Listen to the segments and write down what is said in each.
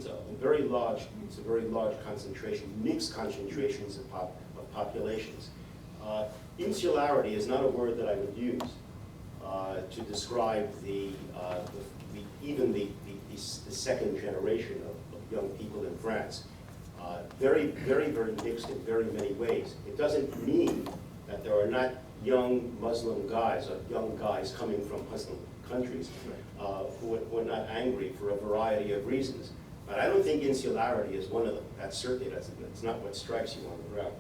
So it's a very large concentration, mixed concentrations of populations. Insularity is not a word that I would use to describe even the second generation of young people in France. Very, very, very mixed in very many ways. It doesn't mean that there are not young Muslim guys or young guys coming from Muslim countries who are not angry for a variety of reasons. But I don't think insularity is one of them. That's not what strikes you on the ground.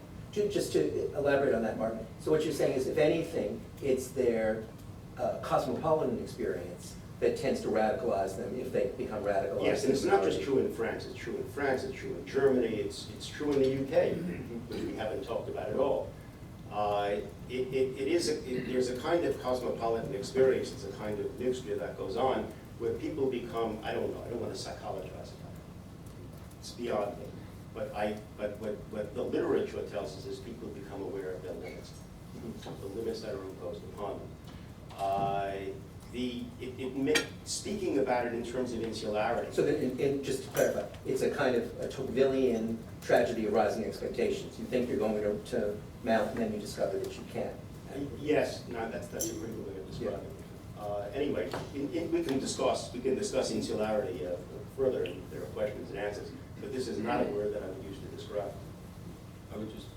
Just to elaborate on that, Mark. So what you're saying is, if anything, it's their cosmopolitan experience that tends to radicalize them if they become radicalized. Yes, and it's not just true in France. It's true in France, it's true in Germany, it's true in the UK, which we haven't talked about at all. There's a kind of cosmopolitan experience, it's a kind of mixture that goes on where people become, I don't know, I don't want to psychologize about it. It's beyond me. But what the literature tells us is people become aware of their limits, the limits that are imposed upon them. Speaking about it in terms of insularity. So that, just to clarify, it's a kind of a Tocquevillian tragedy of rising expectations. You think you're going to mount, and then you discover that you can't. Yes, no, that's a pretty good way of describing it. Anyway, we can discuss insularity further, and there are questions and answers. But this is not a word that I would use to describe. I would just,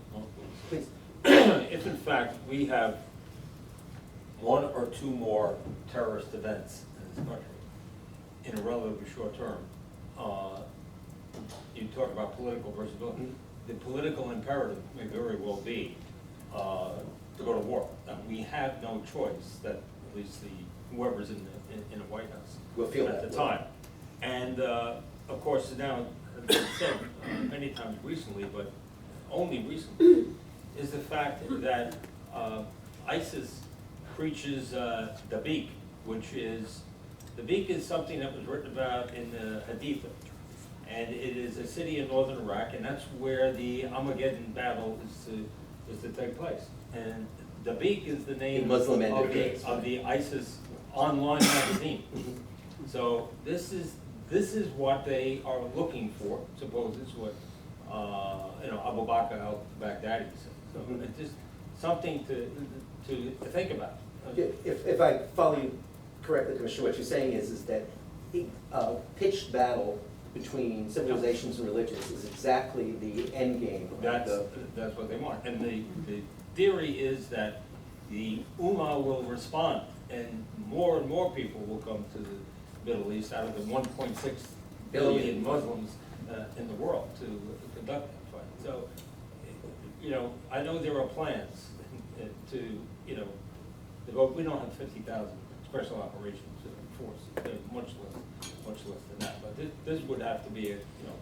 Please. if in fact we have one or two more terrorist events in this country in a relatively short term, you talk about political versus military. The political imperative may very well be to go to war. We have no choice, that at least whoever's in the White House will feel at that the time. And of course now, as been said many times recently, but only recently, is the fact that ISIS preaches Dabiq, which is, Dabiq is something that was written about in the Hadith, and it is a city in northern Iraq, and that's where the Armageddon battle is to take place. And Dabiq is the name of the ISIS online magazine. So this is what they are looking for. Suppose it's what Abu Bakr al-Baghdadi said. So it's just something to think about. If I follow you correctly, Commissioner, what you're saying is that pitched battle between civilizations and religions is exactly the end game. That's what they want. And the theory is that the Ummah will respond, and more people will come to the Middle East out of the 1.6 billion Muslims in the world to conduct that fight. So, I know there are plans to, devote. We don't have 50,000 special operations force, much less than that. But this would have to be a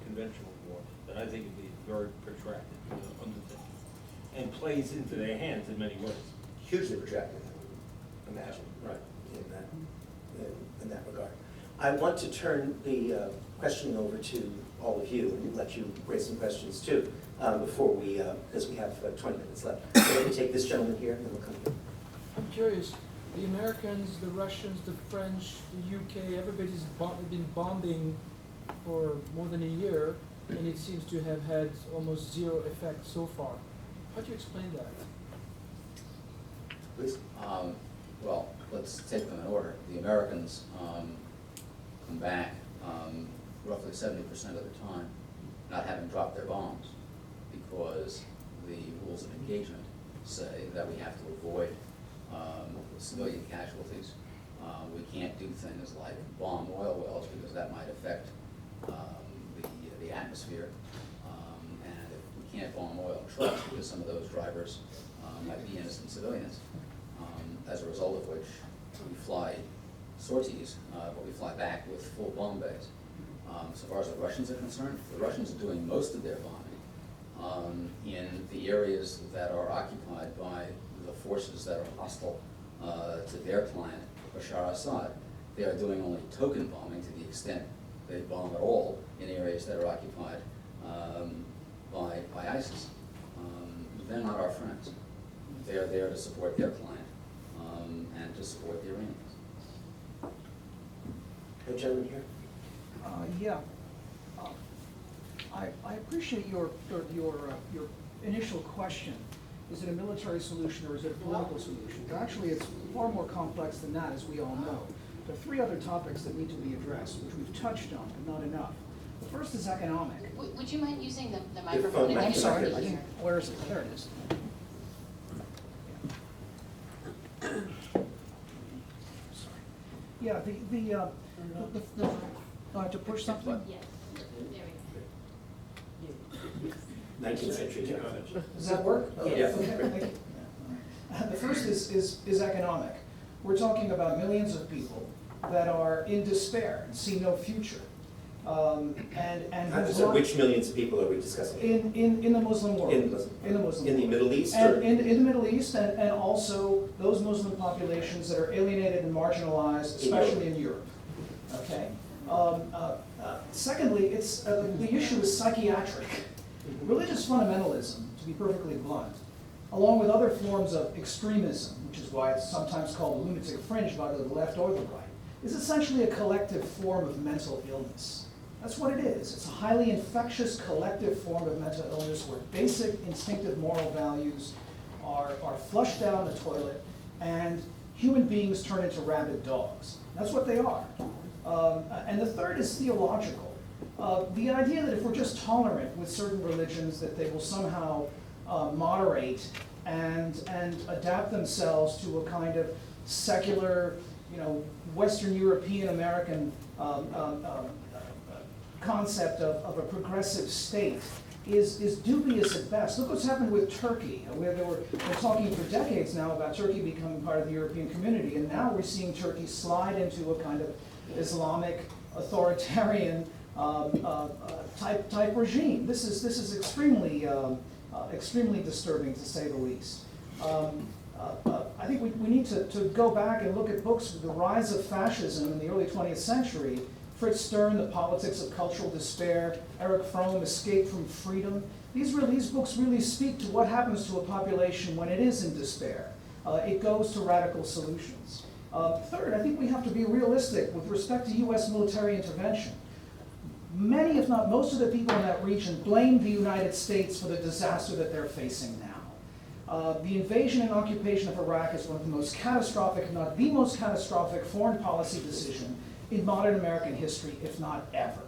conventional war that I think would be very protracted undertaking, and plays into their hands in many ways. Hugely protracted, imagine, right, in that regard. I want to turn the questioning over to all of you and let you raise some questions too before we, because we have 20 minutes left. So let me take this gentleman here and then we'll come here. I'm curious, the Americans, the Russians, the French, the UK, everybody's been bombing for more than a year, and it seems to have had almost zero effect so far. How do you explain that? Please. Well, let's take them in order. The Americans come back roughly 70% of the time not having dropped their bombs, because the rules of engagement say that we have to avoid civilian casualties. We can't do things like bomb oil wells because that might affect the atmosphere. And if we can't bomb oil trucks because some of those drivers might be innocent civilians, as a result of which we fly sorties, but we fly back with full bomb bays. So far as the Russians are concerned, the Russians are doing most of their bombing in the areas that are occupied by the forces that are hostile to their client, Bashar Assad. They are doing only token bombing to the extent they bomb at all in areas that are occupied by ISIS. They're not our friends. They are there to support their client and to support the Iranians. A gentleman here. Yeah. I appreciate your initial question. Is it a military solution or is it a political solution? Actually, it's far more complex than that, as we all know. There are three other topics that need to be addressed, which we've touched on, but not enough. The first is economic. Would you mind using the phone microphone? mic. I'm sorry, I didn't- where is it? There it is. Sorry. Yeah, to push something? Yes, there we go. 19th century technology. Does that work? Yeah. Okay, thank you. The first is economic. We're talking about millions of people that are in despair and see no future. And So which millions of people are we discussing? in the Muslim world. In Muslim. In the Muslim In the world. Middle East? And Or? in the Middle East, and also those Muslim populations that are alienated and marginalized, especially in Europe. Okay? Secondly, it's, the issue is psychiatric. Religious fundamentalism, to be perfectly blunt, along with other forms of extremism, which is why it's sometimes called the lunatic fringe by the left or the right, is essentially a collective form of mental illness. That's what it is. It's a highly infectious collective form of mental illness where basic instinctive moral values are flushed down the toilet and human beings turn into rabid dogs. That's what they are. And the third is theological. The idea that if we're just tolerant with certain religions, that they will somehow moderate and adapt themselves to a kind of secular, Western European American concept of a progressive state is dubious at best. Look what's happened with Turkey. We're talking for decades now about Turkey becoming part of the European community, and now we're seeing Turkey slide into a kind of Islamic authoritarian type regime. This is extremely disturbing, to say the least. I think we need to go back and look at books with the rise of fascism in the early 20th century. Fritz Stern, The Politics of Cultural Despair, Erich Fromm, Escape from Freedom. These books really speak to what happens to a population when it is in despair. It goes to radical solutions. Third, I think we have to be realistic with respect to U.S. military intervention. Many, if not most of the people in that region blame the United States for the disaster that they're facing now. The invasion and occupation of Iraq is one of the most catastrophic, if not the most catastrophic, foreign policy decision in modern American history, if not ever.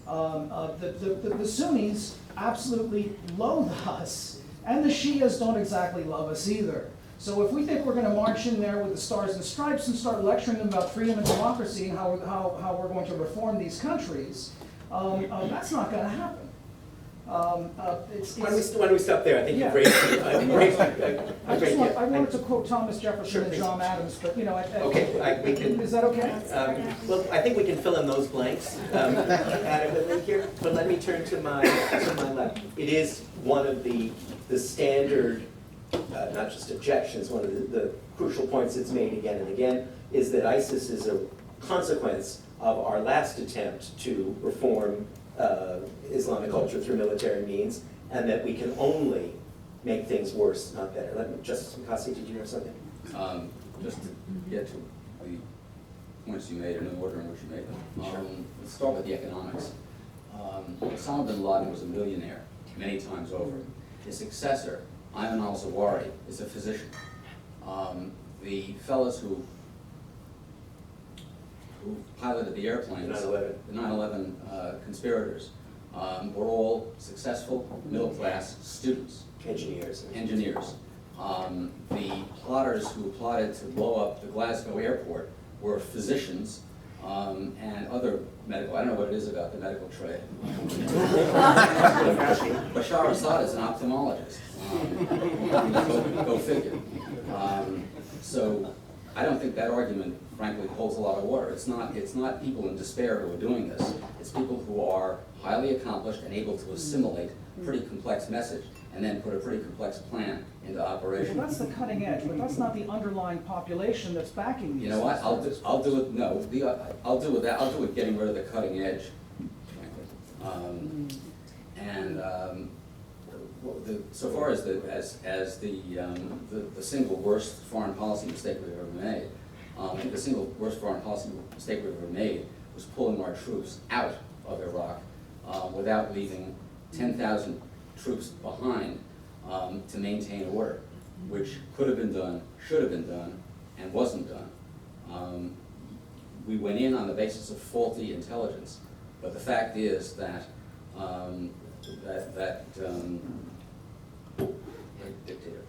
The Sunnis absolutely loathe us, and the Shias don't exactly love us either. So if we think we're going to march in there with the stars and stripes and start lecturing them about freedom and democracy and how we're going to reform these countries, that's not going to happen. Why don't we stop there? I think Yeah. you've raised I wanted to quote Thomas Jefferson Sure, and please. John Adams, but Okay, we can. Is that okay? Well, I think we can fill in those blanks adequately here, but let me turn to my left. It is one of the standard, not just objections, one of the crucial points that's made again and again, is that ISIS is a consequence of our last attempt to reform Islamic culture through military means, and that we can only make things worse, not better. Justice Mukasey, did you have something? Just to get to the points you made in the order in which you made them. Sure. Let's start with the economics. Osama bin Laden was a millionaire many times over. His successor, Ayman al-Zawahiri, is a physician. The fellows who piloted the airplanes, The 9/11. the 9/11 conspirators, were all successful middle-class students, Engineers. engineers. The plotters who plotted to blow up the Glasgow airport were physicians and other medical, I don't know what it is about the medical trade. Bashar Assad is an ophthalmologist. Go figure. So I don't think that argument, frankly, holds a lot of water. It's not people in despair who are doing this. It's people who are highly accomplished and able to assimilate a pretty complex message and then put a pretty complex plan into operation. Well, that's the cutting edge, but that's not the underlying population that's backing these. You know what? I'll do it. No, I'll do with that. I'll do with getting rid of the cutting edge, frankly. So far as the single worst foreign policy mistake we've ever made, I think the single worst foreign policy mistake we've ever made was pulling our troops out of Iraq without leaving 10,000 troops behind to maintain order, which could have been done, should have been done, and wasn't done. We went in on the basis of faulty intelligence, but the fact is that dictator,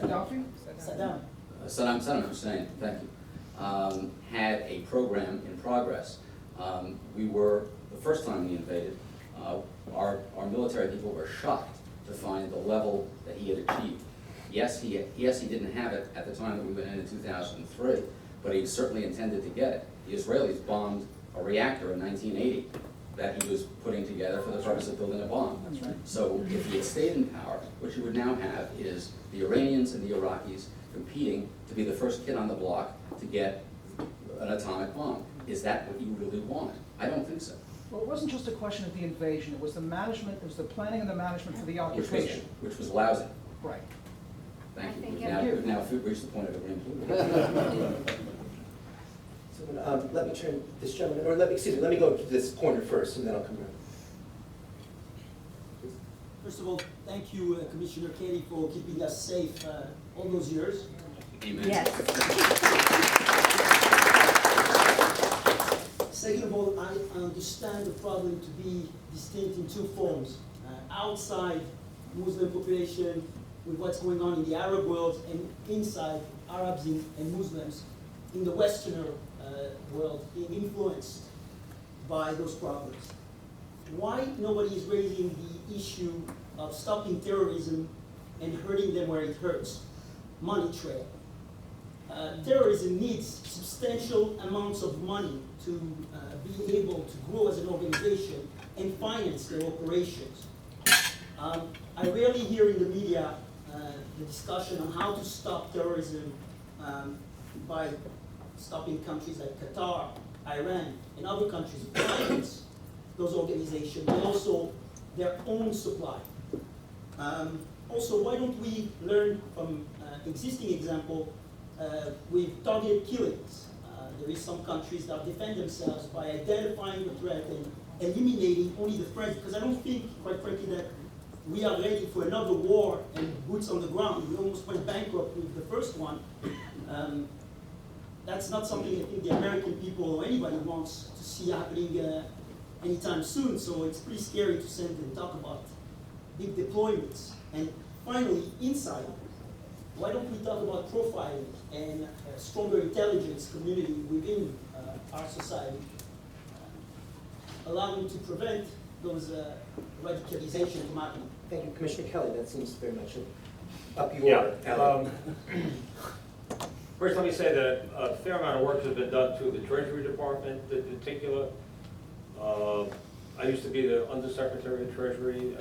Gaddafi? Saddam Hussein, thank you, had a program in progress. We were, the first time we invaded, our military people were shocked to find the level that he had achieved. Yes, he didn't have it at the time that we went in 2003, but he certainly intended to get it. The Israelis bombed a reactor in 1980 that he was putting together for the purpose of building a bomb. That's right. So if he had stayed in power, what you would now have is the Iranians and the Iraqis competing to be the first kid on the block to get an atomic bomb. Is that what you really want? I don't think so. Well, it wasn't just a question of the invasion, it was the management, it was the planning and the management for the occupation. Which was lousy. Right. Thank I you. think We've now reached the point of agreement. So let me turn this gentleman, or let me go to this corner first, and then I'll come around. First of all, thank you, Commissioner Katie, for keeping us safe all those years. Amen. Yes. Second of all, I understand the problem to be distinct in two forms. Outside Muslim population with what's going on in the Arab world, and inside Arabs and Muslims in the Westerner world being influenced by those problems. Why nobody is raising the issue of stopping terrorism and hurting them where it hurts? Money trail. Terrorism needs substantial amounts of money to be able to grow as an organization and finance their operations. I rarely hear in the media the discussion on how to stop terrorism by stopping countries like Qatar, Iran, and other countries who finance those organizations, but also their own supply. Also, why don't we learn from existing example with targeted killings? There is some countries that defend themselves by identifying the threat and eliminating only the threat, because I don't think, quite frankly, that we are ready for another war and boots on the ground. We almost went bankrupt with the first one. That's not something I think the American people or anybody wants to see happening anytime soon, so it's pretty scary to send and talk about big deployments. And finally, inside, why don't we talk about profiling and a stronger intelligence community within our society, allowing to prevent those radicalization from happening? Thank you, Commissioner Kelly. That seems very much up your Yeah. alley. First, let me say that a fair amount of work has been done through the Treasury Department in particular. I used to be the Undersecretary of Treasury,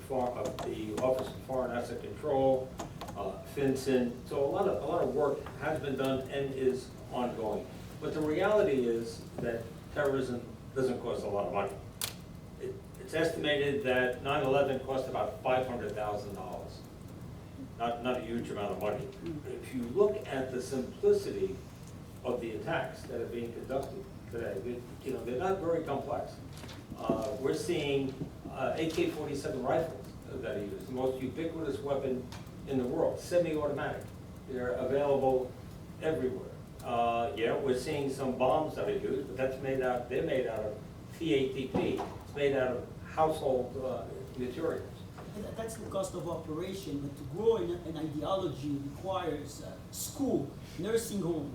the Office of Foreign Asset Control, FinCEN. So a lot of work has been done and is ongoing. But the reality is that terrorism doesn't cost a lot of money. It's estimated that 9/11 cost about $500,000. Not a huge amount of money. But if you look at the simplicity of the attacks that are being conducted today, they're not very complex. We're seeing AK-47 rifles that are used, the most ubiquitous weapon in the world, semi-automatic. They're available everywhere. Yeah, we're seeing some bombs that are used, but they're made out of TATP. It's made out of household materials. That's the cost of operation, but to grow an ideology requires school, nursing home,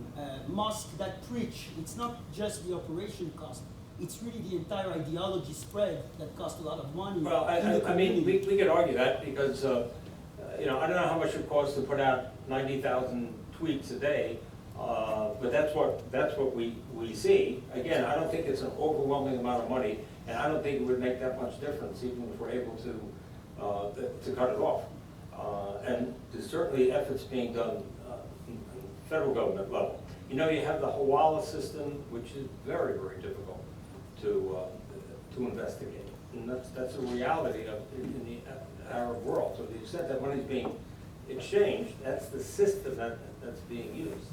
mosque that preach. It's not just the operation cost, it's really the entire ideology spread that costs a lot of money. Well, I mean, we could argue that because, I don't know how much it costs to put out 90,000 tweets a day, but that's what we see. Again, I don't think it's an overwhelming amount of money, and I don't think it would make that much difference even if we're able to cut it off. And there's certainly efforts being done in federal government level. You have the Hawala system, which is very, very difficult to investigate. And that's a reality in the Arab world. So to the extent that money is being exchanged, that's the system that's being used.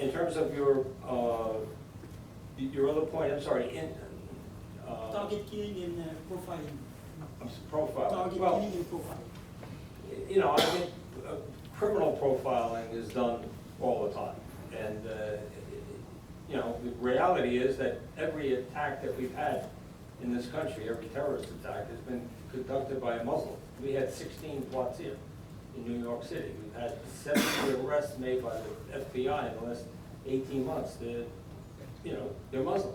In terms of your other point, I'm sorry, Talking target killing and profiling. Profile, Target well, killing and profiling. you know, I think criminal profiling is done all the time. And, you know, the reality is that every attack that we've had in this country, every terrorist attack has been conducted by a Muslim. We had 16 plots here in New York City. We've had 70 arrests made by the FBI in the last 18 months. They're Muslim.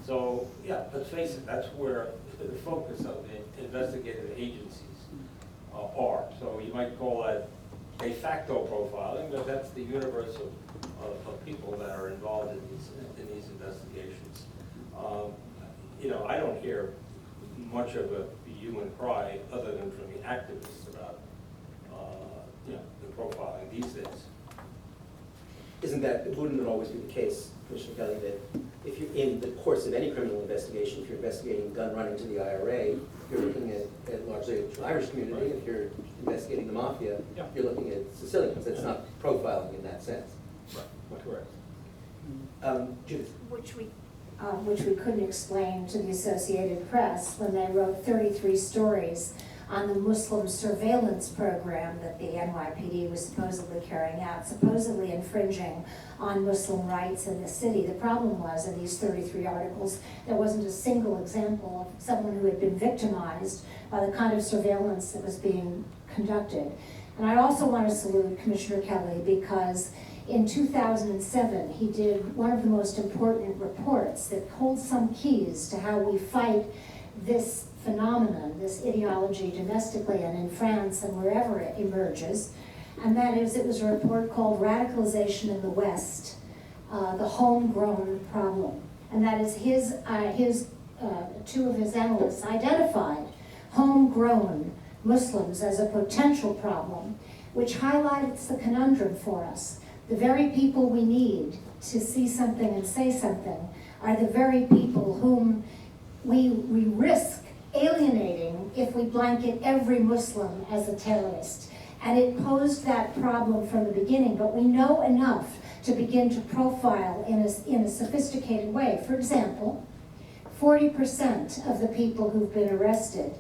So, yeah, let's face it, that's where the focus of the investigative agencies are. So you might call that de facto profiling, but that's the universe of people that are involved in these investigations. You know, I don't hear much of a hue and cry other than from the activists about, you know, the profiling these days. Wouldn't it always be the case, Commissioner Kelly, that if you're in the course of any criminal investigation, if you're investigating gun running to the IRA, you're looking at largely the Irish community. If you're investigating the mafia, Yeah. you're looking at Sicilians. It's not profiling in that sense. Right, correct. Judith? Which we couldn't explain to the Associated Press when they wrote 33 stories on the Muslim surveillance program that the NYPD was supposedly carrying out, supposedly infringing on Muslim rights in the city. The problem was, in these 33 articles, there wasn't a single example of someone who had been victimized by the kind of surveillance that was being conducted. And I also want to salute Commissioner Kelly because in 2007, he did one of the most important reports that holds some keys to how we fight this phenomenon, this ideology domestically and in France and wherever it emerges. And that is, it was a report called Radicalization in the West, the Homegrown Problem. And that is two of his analysts identified homegrown Muslims as a potential problem, which highlights the conundrum for us. The very people we need to see something and say something are the very people whom we risk alienating if we blanket every Muslim as a terrorist. And it posed that problem from the beginning, but we know enough to begin to profile in a sophisticated way. For example, 40% of the people who've been arrested,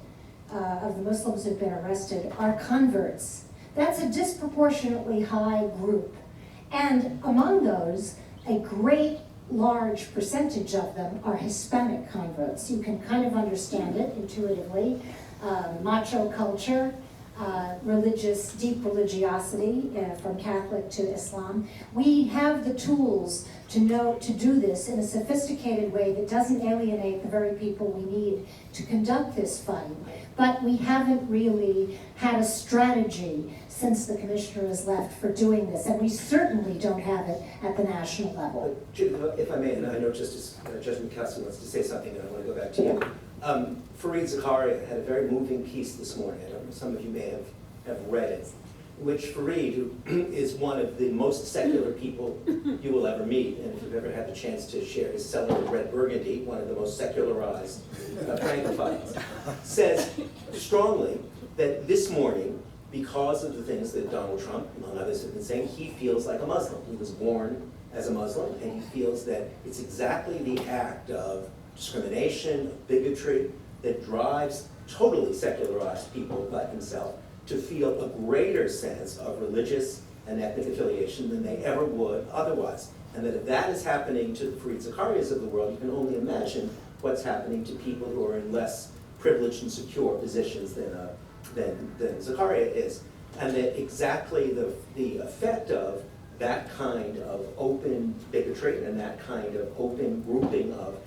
of the Muslims who've been arrested, are converts. That's a disproportionately high group. And among those, a great large percentage of them are Hispanic converts. You can kind of understand it intuitively. Macho culture, deep religiosity, from Catholic to Islam. We have the tools to do this in a sophisticated way that doesn't alienate the very people we need to conduct this fight. But we haven't really had a strategy since the commissioner has left for doing this, and we certainly don't have it at the national level. Judith, if I may, and I know Judge Mukasey wants to say something, and I want to go back to you. Fareed Zakaria had a very moving piece this morning. I don't know, some of you may have read it, in which Fareed, who is one of the most secular people you will ever meet, and if you've ever had the chance to share his cellar of red burgundy, one of the most secularized Francophiles, says strongly that this morning, because of the things that Donald Trump, among others, have been saying, he feels like a Muslim. He was born as a Muslim, and he feels that it's exactly the act of discrimination, of bigotry, that drives totally secularized people like himself to feel a greater sense of religious and ethnic affiliation than they ever would otherwise. And that if that is happening to the Fareed Zakarias of the world, you can only imagine what's happening to people who are in less privileged and secure positions than Zakaria is. And that exactly the effect of that kind of open bigotry and that kind of open grouping of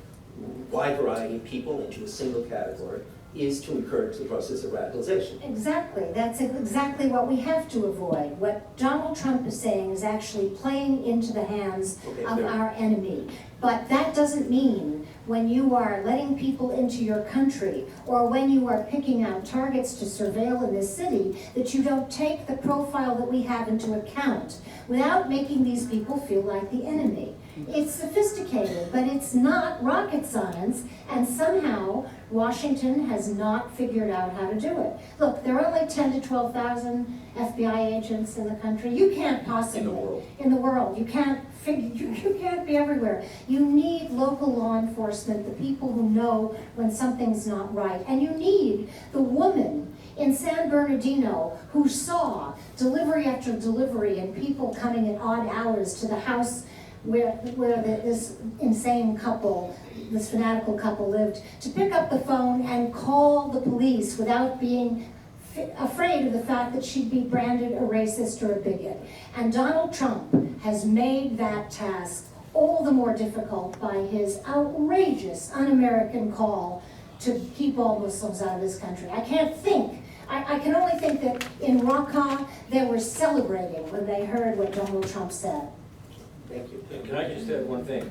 wide variety of people into a single category is to encourage the process of radicalization. Exactly. That's exactly what we have to avoid. What Donald Trump is saying is actually playing into the hands of our enemy. But that doesn't mean when you are letting people into your country or when you are picking out targets to surveil in this city that you don't take the profile that we have into account without making these people feel like the enemy. It's sophisticated, but it's not rocket science, and somehow Washington has not figured out how to do it. Look, there are only 10 to 12,000 FBI agents in the country. You can't possibly. In the world. In the world. You can't figure, you can't be everywhere. You need local law enforcement, the people who know when something's not right. And you need the woman in San Bernardino who saw delivery after delivery and people coming at odd hours to the house where this insane couple, this fanatical couple lived, to pick up the phone and call the police without being afraid of the fact that she'd be branded a racist or a bigot. And Donald Trump has made that task all the more difficult by his outrageous un-American call to keep all Muslims out of this country. I can't think. I can only think that in Raqqa they were celebrating when they heard what Donald Trump said. Thank you. Can I just add one thing?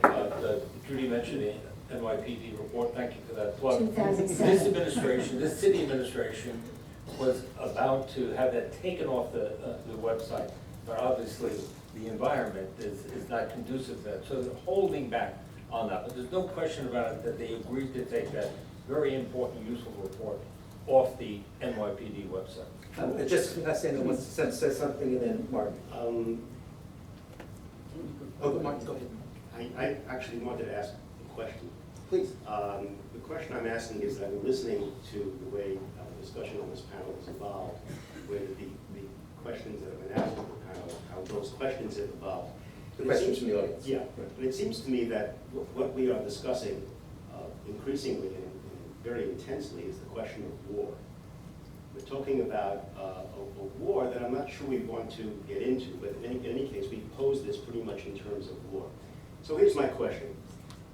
Judy mentioned the NYPD report, thank you for that plug. 2007. This administration, this city administration was about to have that taken off the website, but obviously the environment is not conducive to that, so they're holding back on that. But there's no question about it that they agreed to take that very important, useful report off the NYPD website. Just, Cassandra wants to say something, and then Martin. Martin, go ahead. I actually wanted to ask a question. Please. The question I'm asking is that I'm listening to the way the discussion on this panel has evolved, where the questions that have been asked on the panel, how those questions have evolved. The questions from the audience. Yeah, and it seems to me that what we are discussing increasingly and very intensely is the question of war. We're talking about a war that I'm not sure we want to get into, but in any case, we pose this pretty much in terms of war. So here's my question.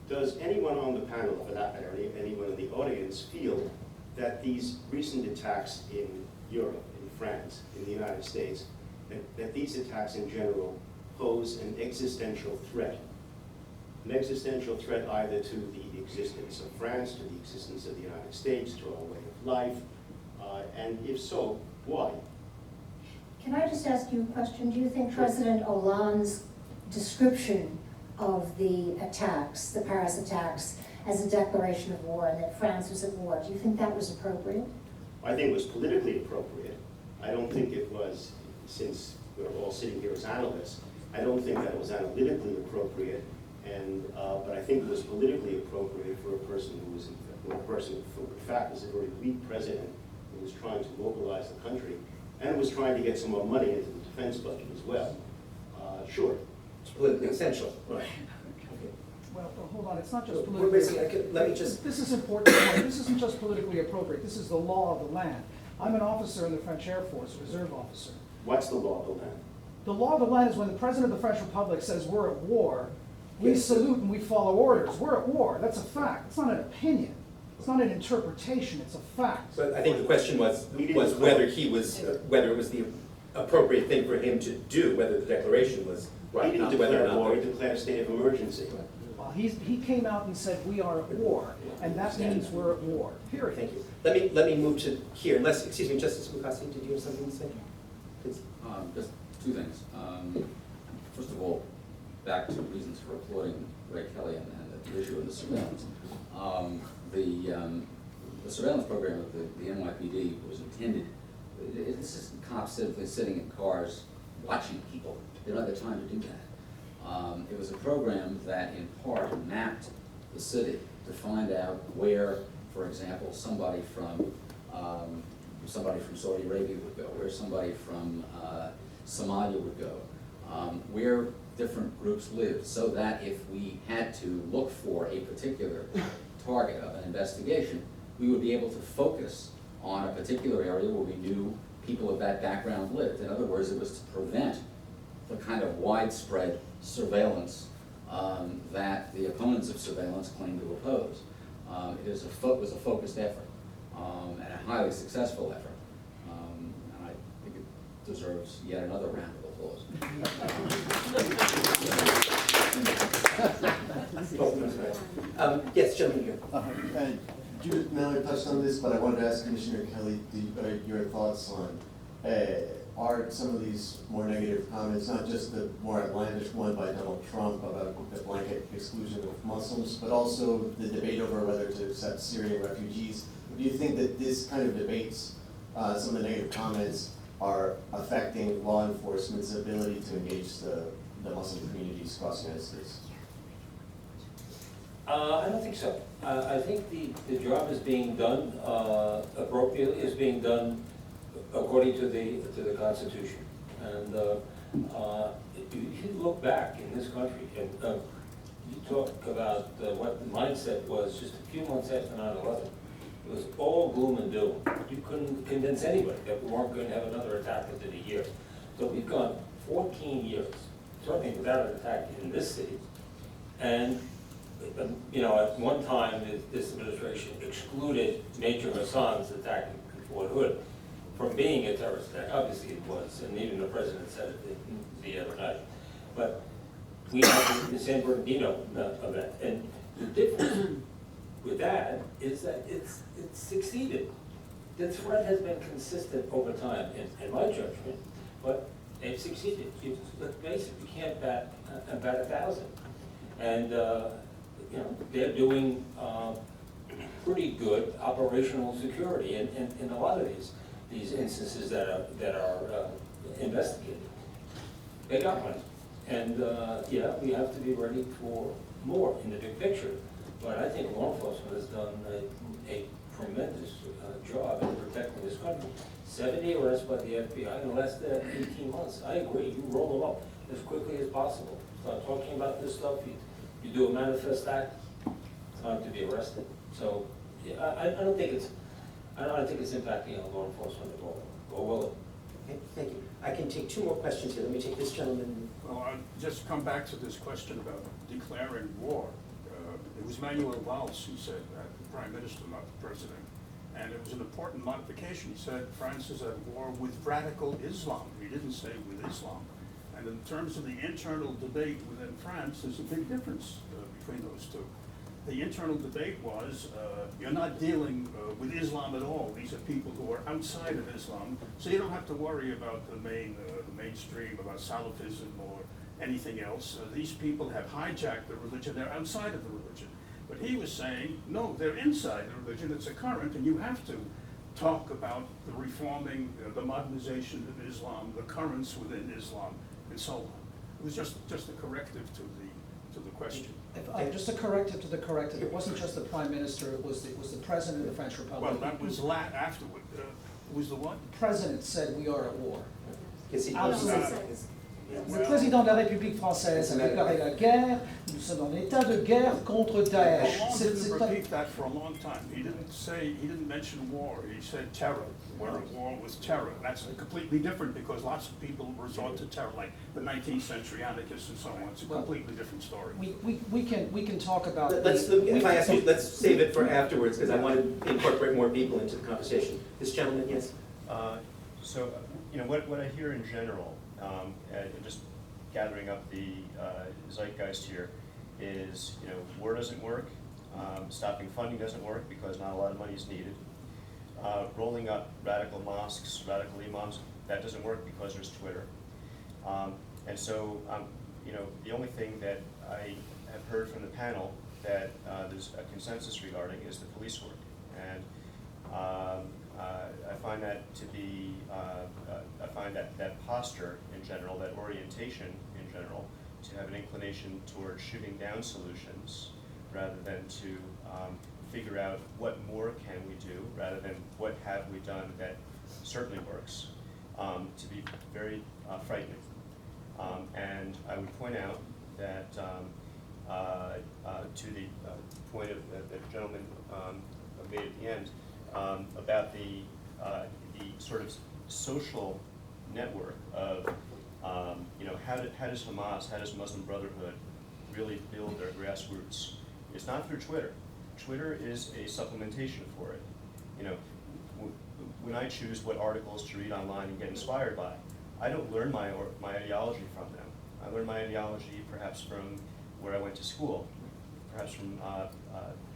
Does anyone on the panel, for that matter, anyone in the audience, feel that these recent attacks in Europe, in France, in the United States, that these attacks in general pose an existential threat? An existential threat either to the existence of France, to the existence of the United States, to our way of life, and if so, why? Can I just ask you a question? Do you think President Hollande's description of the attacks, the Paris attacks, as a declaration of war and that France was at war, do you think that was appropriate? I think it was politically appropriate. I don't think it was, since we're all sitting here as analysts, I don't think that it was analytically appropriate, and but I think it was politically appropriate for a person who was, who in fact was a very weak president who was trying to mobilize the country and was trying to get some more money into the defense budget as well. Sure. It's politically essential. Right. Well, hold on, it's not just Well, politically. basically, let me just. This is important. This isn't just politically appropriate. This is the law of the land. I'm an officer in the French Air Force, a reserve officer. What's the law of the land? The law of the land is when the President of the French Republic says we're at war, we Yes. salute and we follow orders. We're at war. That's a fact. It's not an opinion. It's not an interpretation. It's a fact. But I think the question was whether he was, whether it was the appropriate thing for him to do, whether the declaration was He right, didn't not whether or declare war, he not. declared a state of emergency. He came out and said we are at war, and that means we're at war, period. Thank you. Let me move to here, unless, excuse me, Justice Mukasey, did you have something to say? Please. Just two things. First of all, back to reasons for applauding Ray Kelly and the issue of the surveillance. The surveillance program of the NYPD was intended, this is cops simply sitting in cars watching people. They don't have the time to do that. It was a program that in part mapped the city to find out where, for example, somebody from Saudi Arabia would go, where somebody from Somalia would go, where different groups lived, so that if we had to look for a particular target of an investigation, we would be able to focus on a particular area where we knew people of that background lived. In other words, it was to prevent the kind of widespread surveillance that the opponents of surveillance claim to oppose. It was a focused effort and a highly successful effort. And I think it deserves yet another round of applause. Yes, gentlemen here. Judith Miller touched on this, but I wanted to ask Commissioner Kelly your thoughts on are some of these more negative comments, not just the more outlandish one by Donald Trump about the blanket exclusion of Muslims, but also the debate over whether to accept Syrian refugees. Do you think that this kind of debates, some of the negative comments, are affecting law enforcement's ability to engage the Muslim communities across the United States? I don't think so. I think the job is being done appropriately, is being done according to the Constitution. And if you look back in this country, and you talk about what the mindset was just a few months after 9/11, it was all gloom and doom. You couldn't convince anybody that we weren't going to have another attack within a year. So we've gone 14 years, certainly without an attack in this city. And you know, at one time, this administration excluded Major Hassan's attack in Fort Hood from being a terrorist attack. Obviously it was, and even the president said it the other night. But we had the San Bernardino event, and the difference with that is that it's succeeded. The threat has been consistent over time, in my judgment, but they've succeeded. Let's face it, you can't bat 1,000. And you know, they're doing pretty good operational security in a lot of these instances that are investigated. They got money, and yeah, we have to be ready for more in the big picture. But I think law enforcement has done a tremendous job in protecting this country. 70 arrests by the FBI in the last 18 months. I agree. You roll them up as quickly as possible. Start talking about this stuff. You do a manifest act, time to be arrested. So yeah, I don't think it's impacting on law enforcement at all. Or will it? Okay, thank you. I can take two more questions here. Let me take this gentleman. Well, I'll just come back to this question about declaring war. It was Manuel Valls who said that, the Prime Minister, not the President. And it was an important modification. He said France is at war with radical Islam. He didn't say with Islam. And in terms of the internal debate within France, there's a big difference between those two. The internal debate was, you're not dealing with Islam at all. These are people who are outside of Islam, so you don't have to worry about the mainstream, about Salafism or anything else. These people have hijacked the religion, they're outside of the religion. But he was saying, no, they're inside the religion, it's a current, and you have to talk about the reforming, the modernization of Islam, the currents within Islam, and so on. It was just a corrective to the question. Just a corrective to the corrective, it wasn't just the Prime Minister, it was the President of the French Republic. Well, that was afterward. It was the what? The President said we are at war. Yes, he Absolutely. Le Président de la République française a déclaré la guerre, nous sommes en état de guerre contre Daesh. Hollande didn't repeat that for a long time. He didn't mention war, he said terror. We're at war with terror. That's completely different because lots of people resort to terror, like the 19th century anarchists and so on. It's a completely different story. We can talk about. If I ask you, let's save it for afterwards, because I want to incorporate more people into the conversation. This gentleman, yes? So, you know, what I hear in general, just gathering up the zeitgeist here, is, you know, war doesn't work, stopping funding doesn't work because not a lot of money is needed. Rolling up radical mosques, radical imams, that doesn't work because there's Twitter. And so, you know, the only thing that I have heard from the panel that there's a consensus regarding is the police work. And I find that to be, I find that posture in general, that orientation in general, to have an inclination towards shooting down solutions rather than to figure out what more can we do rather than what have we done that certainly works, to be very frightening. And I would point out that to the point of that the gentleman made at the end, about the sort of social network of, you know, how does Hamas, how does Muslim Brotherhood really build their grassroots? It's not through Twitter. Twitter is a supplementation for it. You know, when I choose what articles to read online and get inspired by, I don't learn my ideology from them. I learn my ideology perhaps from where I went to school, perhaps from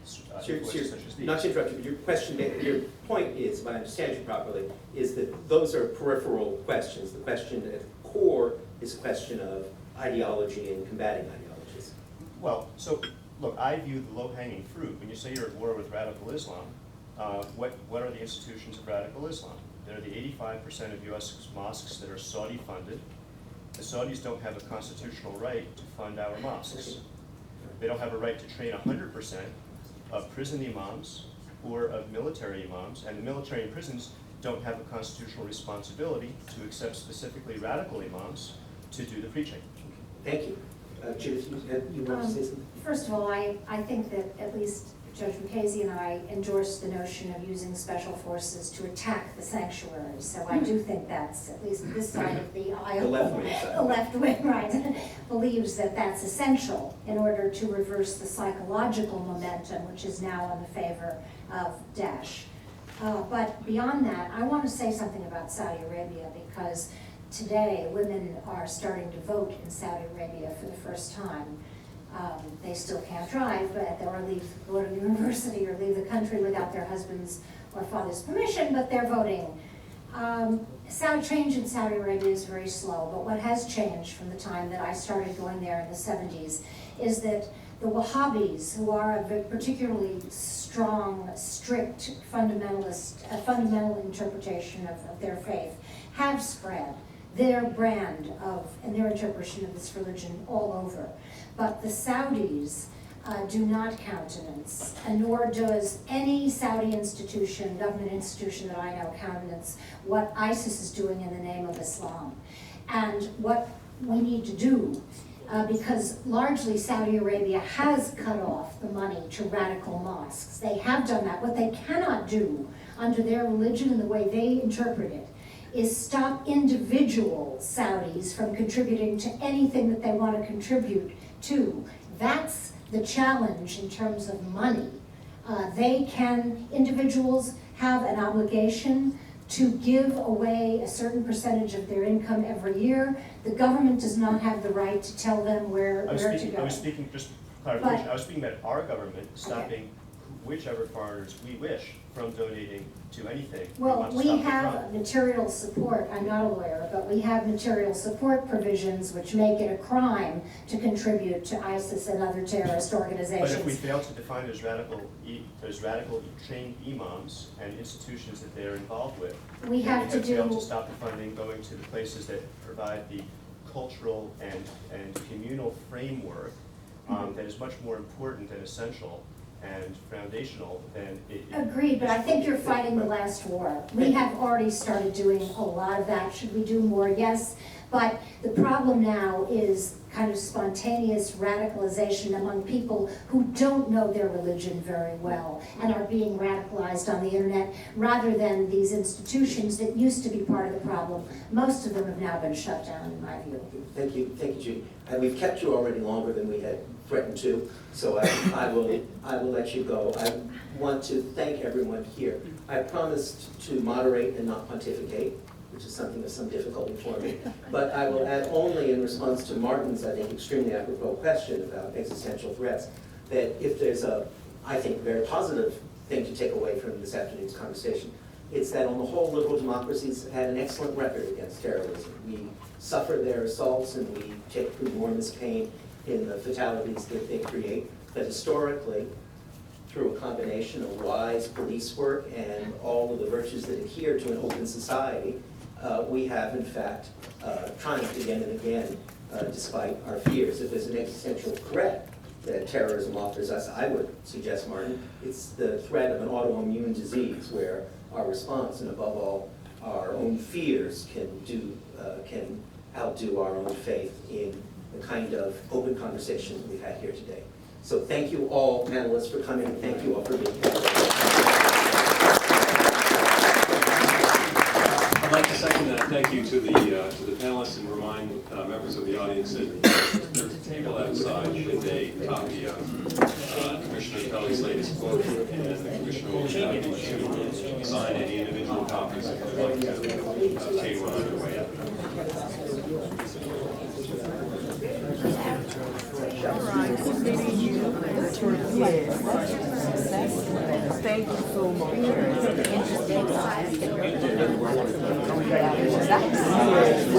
So voices such as these. not to interrupt you, but your point is, if I understand you properly, is that those are peripheral questions. The question at the core is a question of ideology and combating ideologies. Well, so, look, I view the low-hanging fruit. When you say you're at war with radical Islam, what are the institutions of radical Islam? They're the 85% of U.S. mosques that are Saudi-funded. The Saudis don't have a constitutional right to fund our mosques. They don't have a right to train 100% of prison imams or of military imams, and the military and prisons don't have a constitutional responsibility to accept specifically radical imams to do the preaching. Thank you. Judith, you want to say something? First of all, I think that at least Judge Mukasey and I endorse the notion of using special forces to attack the sanctuaries. So I do think that's, at least this side of the aisle. The left wing side. The left wing, right, believes that that's essential in order to reverse the psychological momentum, which is now in the favor of Daesh. But beyond that, I want to say something about Saudi Arabia, because today women are starting to vote in Saudi Arabia for the first time. They still can't drive, but or go to university or leave the country without their husband's or father's permission, but they're voting. Change in Saudi Arabia is very slow, but what has changed from the time that I started going there in the 70s is that the Wahhabis, who are a particularly strong, strict fundamental interpretation of their faith, have spread their brand of and their interpretation of this religion all over. But the Saudis do not countenance, and nor does any Saudi institution, government institution that I know countenance what ISIS is doing in the name of Islam. And what we need to do, because largely Saudi Arabia has cut off the money to radical mosques. They have done that. What they cannot do under their religion and the way they interpret it is stop individual Saudis from contributing to anything that they want to contribute to. That's the challenge in terms of money. Individuals have an obligation to give away a certain percentage of their income every year. The government does not have the right to tell them where to go. I was speaking, just clarification, I was speaking about our government stopping whichever foreigners we wish from donating to anything. Well, we have material support, I'm not a lawyer, but we have material support provisions which make it a crime to contribute to ISIS and other terrorist organizations. But if we fail to define it as radical trained imams and institutions that they're involved with, we have to failed to stop the funding going to the places that provide the cultural and communal framework that is much more important and essential and foundational than it. Agreed, but I think you're fighting the last war. We have already started doing a lot of that. Should we do more? Yes. But the problem now is kind of spontaneous radicalization among people who don't know their religion very well and are being radicalized on the internet rather than these institutions that used to be part of the problem. Most of them have now been shut down, in my view. Thank you, Judy. And we've kept you already longer than we had threatened to, so I will let you go. I want to thank everyone here. I promised to moderate and not pontificate, which is something of some difficulty for me. But I will add only in response to Martin's, I think, extremely apropos question about existential threats, that if there's a, I think, very positive thing to take away from this afternoon's conversation, it's that on the whole, liberal democracies have had an excellent record against terrorism. We suffer their assaults and we take enormous pain in the fatalities that they create. But historically, through a combination of wise police work and all of the virtues that adhere to an open society, we have, in fact, triumphed again and again, despite our fears. If there's an existential threat that terrorism offers us, I would suggest, Martin, it's the threat of an autoimmune disease where our response, and above all, our own fears can outdo our own faith in the kind of open conversation we've had here today. So thank you all, panelists, for coming. Thank you all for being here. I'd like to second that thank you to the panelists and remind members of the audience that there's a table outside should they copy Commissioner Kelly's latest book, and the Commissioner will be happy to sign any individual copies if they'd like to take one on your way out. All right, this meeting Thank you so much.